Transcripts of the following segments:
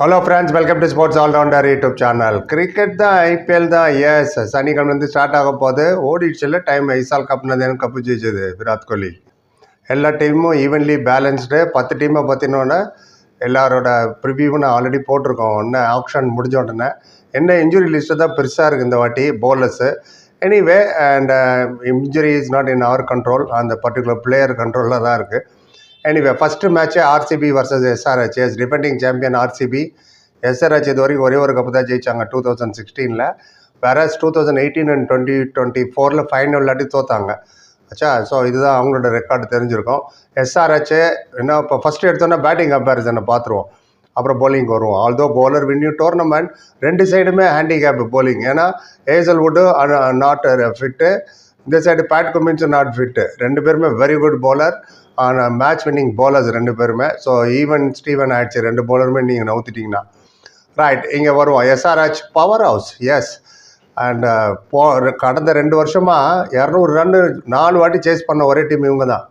Hello friends, welcome to sports allrounder YouTube channel. Cricket தான், IPL தான். Yes, சனிக்கிழமை வந்து ஸ்டார்ட் ஆக போது ஓடிடுச்சுல டைம். ஐசால் கப்னது கப்பு ஜெயிச்சது விராட் கோலி. எல்லா டீமும் ஈவன்லி பேலன்ஸ்டு. 10 டீமை பற்றினோன்னே எல்லாரோட ப்ரிவியூவும் நான் ஆல்ரெடி போட்டிருக்கோம். ஒன்று ஆப்ஷன் முடிஞ்ச உடனே என்ன இன்ஜுரி லிஸ்ட்டு தான் பெருசாக இருக்குது இந்த வாட்டி bowlers. Anyway, and injury is not in our control, அந்த பர்டிகுலர் பிளேயர் கண்ட்ரோலில் தான் இருக்குது. Anyway, first match RCB versus SRH. Defending champion RCB. SRH இது வரைக்கும் ஒரே ஒரு கப்பு தான் ஜெயிச்சாங்க 2016. வேற 2018 அண்ட் 2024 ஃபைனல் இல்லாட்டி தோத்தாங்க. ஆச்சா, ஸோ இதுதான் அவங்களோட ரெக்கார்டு தெரிஞ்சிருக்கும். எஸ்ஆர்ஹெச் என்ன இப்போ ஃபஸ்ட்டு எடுத்தோன்னா பேட்டிங் கம்பேரிசனை பார்த்துருவோம், அப்புறம் போலிங் வருவோம். Although bowler win you tournament, ரெண்டு சைடுமே ஹேண்டிகேப் போலிங். ஏன்னா ஹேசல்வுட்டு நாட் ஃபிட்டு, இந்த சைடு பேட் குமின்ஸும் நாட் ஃபிட்டு. ரெண்டு பேருமே very good bowler, match winning bowlers ரெண்டு பேருமே. ஸோ ஈவன் ஸ்டீவன் ஆயிடுச்சு, ரெண்டு பவுலருமே நீங்கள் நவுத்திட்டிங்கன்னா. ரைட், இங்கே வருவோம். SRH power house. Yes, and கடந்த 2 வருஷமாக 200 ரன்னு 4 வாட்டி சேஸ் பண்ண ஒரே டீம் இவங்க தான்.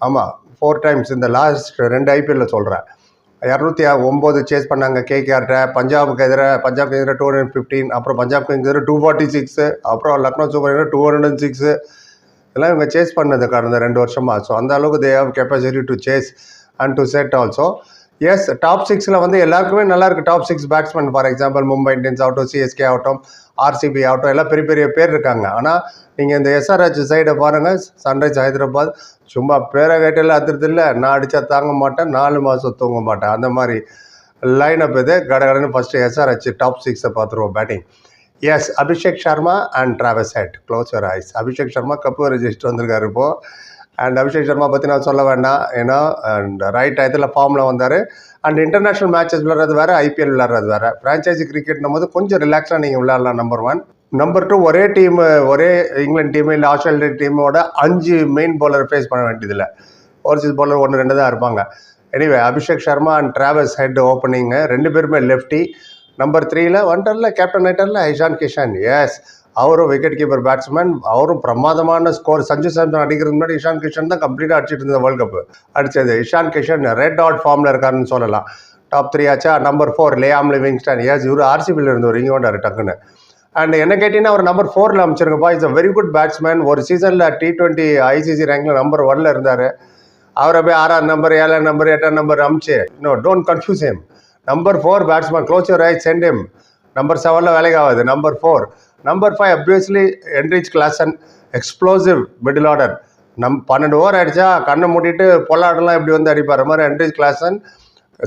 ஆமாம், 4 டைம்ஸ் இந்த லாஸ்ட் 2 ஐபிஎல்ல சொல்கிறேன். 209 சேஸ் பண்ணாங்க கேகேஆர்ட்ட. பஞ்சாபுக்கு எதிராக 215, அப்புறம் பஞ்சாபுக்கு எதிராக 246, அப்புறம் லக்னோ சூப்பர் கிங்ஸ் 206. இதெல்லாம் இவங்க சேஸ் பண்ணது கடந்த 2 வருஷமாக. ஸோ அந்த அளவுக்கு they have capacity to chase and to set also. Yes, top 6 வந்து எல்லாருக்குமே நல்லா இருக்குது. Top 6 batsman, for example Mumbai Indians ஆகட்டும், சிஎஸ்கே ஆகட்டும், ஆர்சிபி ஆகட்டும், எல்லாம் பெரிய பெரிய பேர் இருக்காங்க. ஆனால் நீங்கள் இந்த எஸ்ஆர்ஹெச் சைடை பாருங்கள், சன்ரைஸ் ஹைதராபாத் சும்மா பேரை கேட்டில் அத்துறது இல்லை. நான் அடித்தா தாங்க மாட்டேன், 4 மாதம் தூங்க மாட்டேன், அந்த மாதிரி லைனப் இது. கடகடன்னு ஃபஸ்ட்டு எஸ்ஆர்ஹெச் டாப் 6 பார்த்துருவோம் batting. Yes, Abhishek Sharma and Travis Head. Close your eyes. Abhishek Sharma cap register வந்திருக்காரு இப்போது. அண்ட் அபிஷேக் சர்மா பற்றி நான் சொல்ல வேண்டாம், ஏன்னா அண்ட் ரைட் டயத்தில் ஃபார்மில் வந்தார். அண்ட் இன்டர்நேஷ்னல் மேட்சஸ் விளையாடுறது வேறு, ஐபிஎல் விளையாடுறது வேறு. ஃப்ரான்ச்சைசி கிரிக்கெட்னும் போது கொஞ்சம் ரிலாக்ஸாக நீங்கள் விளையாடலாம். நம்பர் 1. நம்பர் 2, ஒரே டீமு, ஒரே இங்கிலாந்து டீமு இல்லை ஆஸ்திரேலியா டீமோட 5 மெயின் பவுலர் ஃபேஸ் பண்ண வேண்டியதில்லை. ஓவர்சீஸ் பவுலர் 1-2 தான் இருப்பாங்க. Anyway, Abhishek Sharma and Travis Head opening, ரெண்டு பேருமே லெஃப்டி. நம்பர் 3ல் வந்துட்டர்ல, கேப்டன் ஆயிட்டர்ல, இஷான் கிஷன். எஸ், அவரும் விக்கெட் கீப்பர் பேட்ஸ்மேன். அவரும் பிரமாதமான ஸ்கோர். சஞ்சு சாம்சன் அடிக்கிறதுக்கு முன்னாடி இஷான் கிஷன் தான் கம்ப்ளீட்டாக அடிச்சிட்டு இருந்தது வேர்ல்டு கப்பு அடித்தது. இஷான் கிஷன் ரெட் ஹாட் ஃபார்மில் இருக்காருன்னு சொல்லலாம். டாப் 3 ஆச்சா. Number 4 Liam Livingstone. எஸ், இவர் ஆர்சிபியில் இருந்தவர், இங்கே வந்தார் டக்குன்னு. அண்ட் என்ன கேட்டிங்கன்னா அவர் நம்பர் 4ல் அமைச்சிருங்கப்பா. Is a very good batsman. ஒரு சீசனில் T20 ஐசிசி ரேங்கில் நம்பர் 1ல் இருந்தார். அவரை போய் 6ஆம் நம்பர், 7ஆம் நம்பர், 8ஆம் நம்பர் அமிச்சு, no, don't confuse him. Number 4 batsman, close your eyes, send him. Number 7ல் வேலைக்கு ஆகாது. Number 4. Number 5 obviously Heinrich Klaasen, explosive middle order. 12 over ஆகிடுச்சா கண்ணை மூட்டிட்டு பொல்லாடெல்லாம் இப்படி வந்து அடிப்பார் மாதிரி என்ரிச் கிளாசன்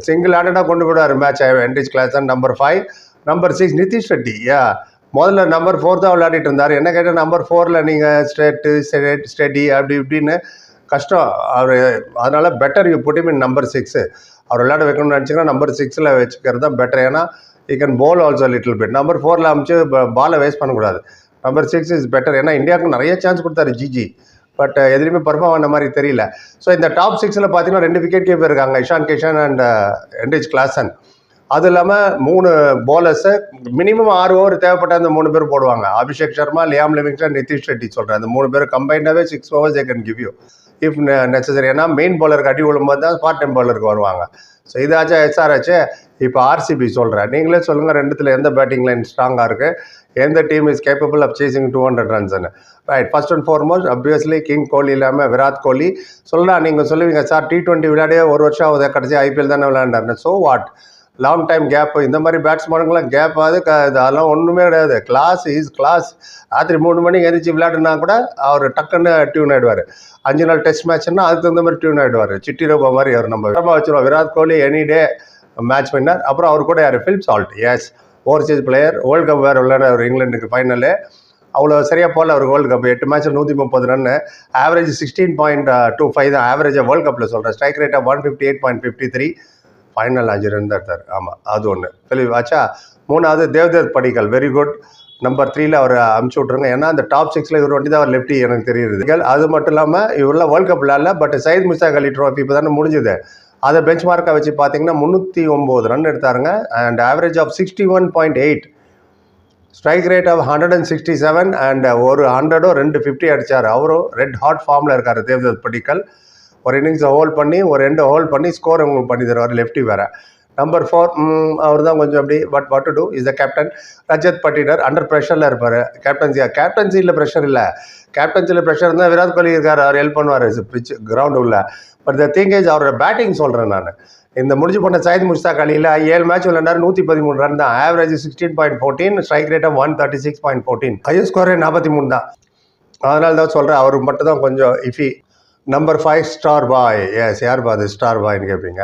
சிங்கிள் ஹேண்டடாக கொண்டு போயிடுவார் match. Enrich Klaasen number 5. Number 6 Nitish Reddy. முதல்ல நம்பர் 4 தான் விளையாடிட்டு இருந்தார். என்ன கேட்டால் நம்பர் 4ல் நீங்கள் ஸ்டெடி அப்படி இப்படின்னு கஷ்டம் அவர். அதனால் better you put him in number 6. அவர் விளையாட வைக்கணும்னு நினச்சிங்கன்னா நம்பர் 6ல் வச்சுக்கிறது தான் பெட்டர். ஏன்னா you can bowl also little bit. Number 4ல் அமைச்சு பாலை வேஸ்ட் பண்ணக்கூடாது. Number 6 is better. ஏன்னா இந்தியாவுக்கு நிறைய சான்ஸ் கொடுத்தாரு ஜிஜி, பட் எதுலையுமே பர்ஃபார்ம் ஆன மாதிரி தெரியல. ஸோ இந்த டாப் 6ல் பார்த்தீங்கன்னா 2 விக்கெட் கீப்பர் இருக்காங்க, Ishan Kishan and Enrich Klaasen. அது இல்லாமல் 3 பவுலர்ஸு மினிமம் 6 ஓவர் தேவைப்பட்ட அந்த 3 பேர் போடுவாங்க. அபிஷேக் சர்மா, லியாம் லிவிங்ஸ்டன், நிதிஷ் ரெட்டி சொல்கிறேன். அந்த 3 பேர் கம்பைண்டாகவே 6 overs they can give you if necessary. ஏன்னா மெயின் பவுலருக்கு அடி விழும்போது தான் பார்ட் டைம் பவுலருக்கு வருவாங்க. ஸோ இதாச்சும் எஸ்ஆர்ஹெச். இப்போ ஆர்சிபி சொல்கிறேன், நீங்களே சொல்லுங்கள் ரெண்டுத்தில் எந்த பேட்டிங் லைன் ஸ்ட்ராங்காக இருக்குது, எந்த team is capable of chasing 200 ரன்ஸ்ன்னு. Right, first and foremost obviously king Kohli இல்லாமல் விராட் கோலி. சொல்லலாம், நீங்கள் சொல்லுவீங்க சார் T20 விளையாடே 1 வருஷம் ஆகுது, கடைசி ஐபிஎல் தானே விளையாண்டாருன்னு. So what, long time gap. இந்த மாதிரி பேட்ஸ்மேனுங்களாம் கேப் ஆகுது, அதெல்லாம் ஒன்றுமே கிடையாது. Class is class. ராத்திரி 3 மணிக்கு எரிச்சு விளையாடுனா கூட அவர் டக்குன்னு டியூன் ஆகிடுவார். 5 நாள் டெஸ்ட் மேட்ச்னா அதுக்கு தகுந்த மாதிரி டியூன் ஆகிடுவார். சிட்டி ரோபா மாதிரி அவர் நம்ம வச்சுருவோம். Virat Kohli any day match winner. அப்புறம் அவர் கூட யார், Philip Salt. Yes, overseas player. World cup வேறு விளையாடுற இங்கிலாந்துக்கு ஃபைனலு. அவ்வளோ சரியாக போகல அவர் வேர்ல்டு கப். 8 மேட்ச்சில் 130 ரன்னு, ஆவரேஜ் 16.25 தான் ஆவரேஜாக வேர்ல்டு கப்பில் சொல்கிறேன். ஸ்ட்ரைக் ரேட்டாக 158.53. ஃபைனல் 5 ரன் தான் எடுத்தார். ஆமாம், அது ஒன்று தெளிவு ஆச்சா. 3வது தேவ்தத் படிக்கல், வெரி குட். நம்பர் 3ல் அவர் அமுச்சு விட்ருங்க. ஏன்னா அந்த டாப் 6ல் இவர் வண்டி தான் அவர் லெஃப்டி எனக்கு தெரியுது. அது மட்டும் இல்லாமல் இவரெல்லாம் வேர்ல்டு கப் விளையாடல, பட் சயித் முஸ்தாக் அலி ட்ராஃபி இப்போ தானே முடிஞ்சுது. அதை பெஞ்ச் மார்க்காக வச்சு பார்த்தீங்கன்னா 309 ரன் எடுத்தாருங்க. And average of 61.8, strike rate of 167 and ஒரு 100 250 அடித்தார். அவரும் ரெட் ஹாட் ஃபார்மில் இருக்கார் தேவ்தத் படிக்கல். ஒரு இன்னிங்ஸை ஹோல்ட் பண்ணி ஒரு 2 ஹோல்ட் பண்ணி ஸ்கோர் உங்களுக்கு பண்ணி தருவார், லெஃப்டி வேறு. நம்பர் 4 அவர் தான் கொஞ்சம் அப்படி what to do is the captain. Rajat Patidar under ப்ரெஷரில் இருப்பார். கேப்டன்சியில் ப்ரெஷர் இல்லை. கேப்டன்சியில் ப்ரெஷர் இருந்தால் விராட் கோலி இருக்கார், அவர் ஹெல்ப் பண்ணுவார் பிச் கிரவுண்டு உள்ள. பட் த திங் இஸ் அவரோட பேட்டிங் சொல்கிறேன் நான். இந்த முடிஞ்சு போன சயித் முஷ்தாக் அலியில் 7 மேட்ச் விளையாண்டார், 113 ரன் தான். ஆவரேஜ் 16.14, ஸ்ட்ரைக் ரேட் 136.14, ஹையஸ்ட் ஸ்கோரே 43 தான். அதனால தான் சொல்கிறேன் அவர் மட்டும் தான் கொஞ்சம் iffy. Number 5 star boy. Yes, யார் அது ஸ்டார் பாய்னு கேட்பீங்க.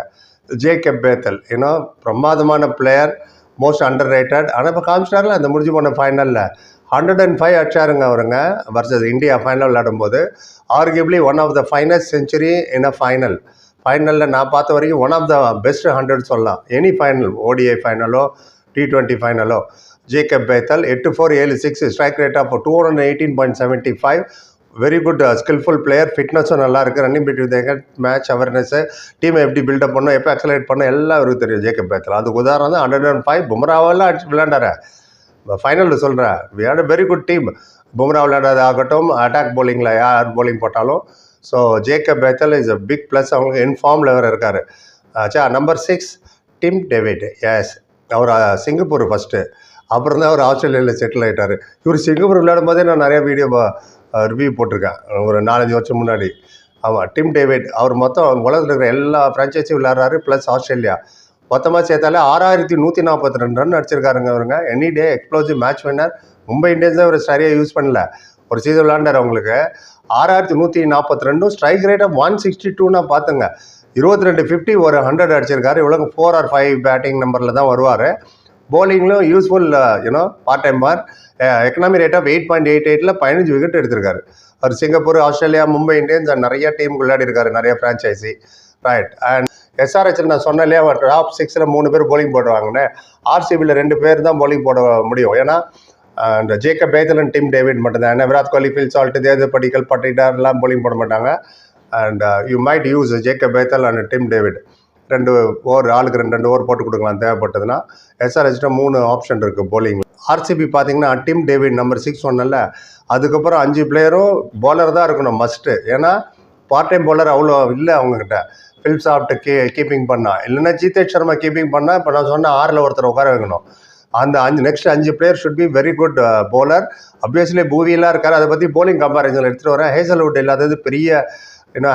ஜேக்கப் பேத்தல், ஏன்னா பிரமாதமான பிளேயர், மோஸ்ட் அண்டர் ரேட்டட். ஆனால் இப்போ காமிச்சிட்டார்ல அந்த முடிஞ்சு போன ஃபைனலில் 105 அடிச்சாருங்க அவருங்க வர்சஸ் இந்தியா ஃபைனல் விளையாடும்போது. Arguably one of the finest century in a ஃபைனலில் நான் பார்த்த வரைக்கும் ஒன் ஆஃப் த பெஸ்ட் 100 சொல்லலாம். எனி ஃபைனல், ஓடிஐ ஃபைனலோ T20 ஃபைனலோ. Jacob Bethell 8-4 7-6, strike rate of 218.75, very good skilful player. ஃபிட்னஸும் நல்லா இருக்குது, ரன்னிங் பிட்வீன் மேட்ச் அவேர்னஸ், டீமை எப்படி பில்டப் பண்ணணும், எப்போ அக்சலேட் பண்ணணும் எல்லாம் அவருக்கு தெரியும் ஜேக்கப் பேத்தல். அதுக்கு உதாரணம் தான் 105. பும்ராவெல்லாம் அடிச்சு விளையாண்டார ஃபைனலில் சொல்கிறேன். We had a very good team. Bumrah விளையாடாத ஆகட்டும், அட்டாக் பவுலிங்கில் யார் பவுலிங் போட்டாலும். So Jacob Bethell is a big plus. அவங்களுக்கு இன்ஃபார்மில் வேறு இருக்கார். Number 6 Tim David. எஸ், அவர் சிங்கப்பூர் ஃபஸ்ட்டு, அப்புறம் தான் அவர் ஆஸ்திரேலியாவில் செட்டில் ஆகிட்டார். இவர் சிங்கப்பூர் விளையாடும் போதே நான் நிறைய வீடியோ ரிவ்யூ போட்டிருக்கேன் ஒரு 4-5 வருஷம் முன்னாடி. ஆமாம், டிம் டேவிட் அவர் மொத்தம் உலகத்தில் இருக்கிற எல்லா ஃப்ரான்ச்சைஸியும் விளையாடுறாரு, ப்ளஸ் ஆஸ்திரேலியா. மொத்தமாக சேர்த்தாலே 6142 ரன் அடிச்சிருக்காருங்க அவருங்க. Any day explosive match winner. Mumbai Indians தான் அவர் சரியாக யூஸ் பண்ணல, ஒரு சீசன் விளையாண்டார். அவங்களுக்கு 6142, ஸ்ட்ரைக் ரேட் ஆஃப் 162னா பார்த்துங்க. 2250 ஒரு 100 அடிச்சிருக்காரு. இவ்வளோ 4 or 5 பேட்டிங் நம்பரில் தான் வருவார். bowling யூஸ்ஃபுல் பார்ட் டைம் பார். எக்கனாமி ரேட் ஆஃப் 8.88ல் 15 விக்கெட் எடுத்திருக்காரு. அவர் சிங்கப்பூர், ஆஸ்திரேலியா, மும்பை இந்தியன்ஸ் நிறைய டீம் விளையாடி இருக்காரு, நிறைய ஃப்ரான்ச்சைசி. ரைட். அண்ட் எஸ்ஆர்ஹெச்சில் நான் சொன்னேன் இல்லையா, டாப் 6ல் 3 பேர் bowling போடுவாங்கன்னு. ஆர்சிபியில் 2 பேர் தான் bowling போட முடியும். ஏன்னா அந்த ஜேக்கப் பேத்தல் அண்ட் டிம் டேவிட் மட்டும்தான். ஏன்னா விராட் கோலி, ஃபில் சால்ட், தேவ் படிக்கல், பட்டிடார்லாம் bowling போட மாட்டாங்க. And you might use Jacob பேத்தல் and Tim David. 2 over, ஆளுக்கு 2 ஓவர் போட்டு கொடுக்கலாம் தேவைப்பட்டதுன்னா. எஸ்ஆர்ஹெச்சில் 3 ஆப்ஷன் இருக்குது bowling. ஆர்சிபி பார்த்தீங்கன்னா டிம் டேவிட் நம்பர் 6 சொன்னல, அதுக்கப்புறம் 5 பிளேயரும் bowler தான் இருக்கணும் மஸ்ட்டு. ஏன்னா பார்ட் டைம் bowler அவ்வளோ இல்லை அவங்கக்கிட்ட. ஃபில் சாஃப்ட் கீப்பிங் பண்ணால், இல்லைன்னா ஜிதேஷ் சர்மா கீப்பிங் பண்ணால், இப்போ நான் சொன்ன 6ல் ஒருத்தர் உட்கார வைக்கணும். அந்த next 5 player should be very good bowler. Obviously பூவியெல்லாம் இருக்கார், அதை பற்றி bowling கம்பேரிசனில் எடுத்துகிட்டு வரேன். ஹேசல்வுட் இல்லாதது பெரிய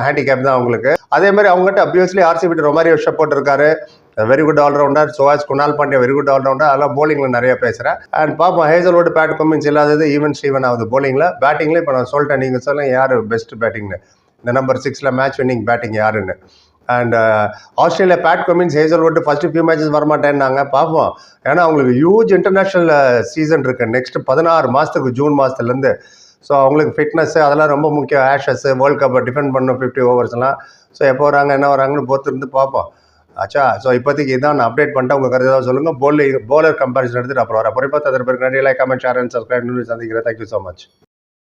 ஹேண்டிகேப் தான் அவங்களுக்கு. அதே மாதிரி அவங்ககிட்ட அப்வியஸ்லி ஆர்சிபி ரொமாரியோ ஷெப்பர்ட் இருக்காரு, வெரி குட் ஆல்ரவுண்டர். சுவாஸ் Krunal Pandya very good allrounder. அதெல்லாம் bowlingல நிறைய பேசுகிறேன். அண்ட் பார்ப்போம், ஹேசல்வுட் பேட் கமின்ஸ் இல்லாதது ஈவன் ஸ்டீவன் ஆகுது bowlingல. பேட்டிங்கில் இப்போ நான் சொல்லிட்டேன், நீங்கள் சொல்லுங்கள் யார் பெஸ்ட் பேட்டிங்னு, இந்த நம்பர் 6ல் மேட்ச் வின்னிங் பேட்டிங் யாருன்னு. And Australia Pat Cummins, Hazlewood first few matches வரமாட்டேன்னாங்க. பார்ப்போம், ஏன்னா அவங்களுக்கு ஹியூஜ் இன்டர்நேஷ்னல் சீசன் இருக்குது நெக்ஸ்ட் 16 மாதத்துக்கு, ஜூன் மாதத்துலேருந்து. ஸோ அவங்களுக்கு ஃபிட்னஸ்ஸு அதெல்லாம் ரொம்ப முக்கியம். ஆஷஸ்ஸு, வேர்ல்டு கப்பை டிஃபெண்ட் பண்ணணும் 50 ஓவர்ஸ்லாம். ஸோ எப்போ வராங்க, என்ன வராங்கன்னு பொறுத்து இருந்து பார்ப்போம். ஆச்சா, ஸோ இப்போதைக்கு இதான் நான் அப்டேட் பண்ணிட்டேன். உங்கள் கருத்து தான் சொல்லுங்கள். bowler கம்பேரிசன் எடுத்துகிட்டு அப்புறம் வர பொறுப்பாக அதற்கு பிறகு நிறைய like, comment, share and subscribe சந்திக்கிறேன். Thank you so much.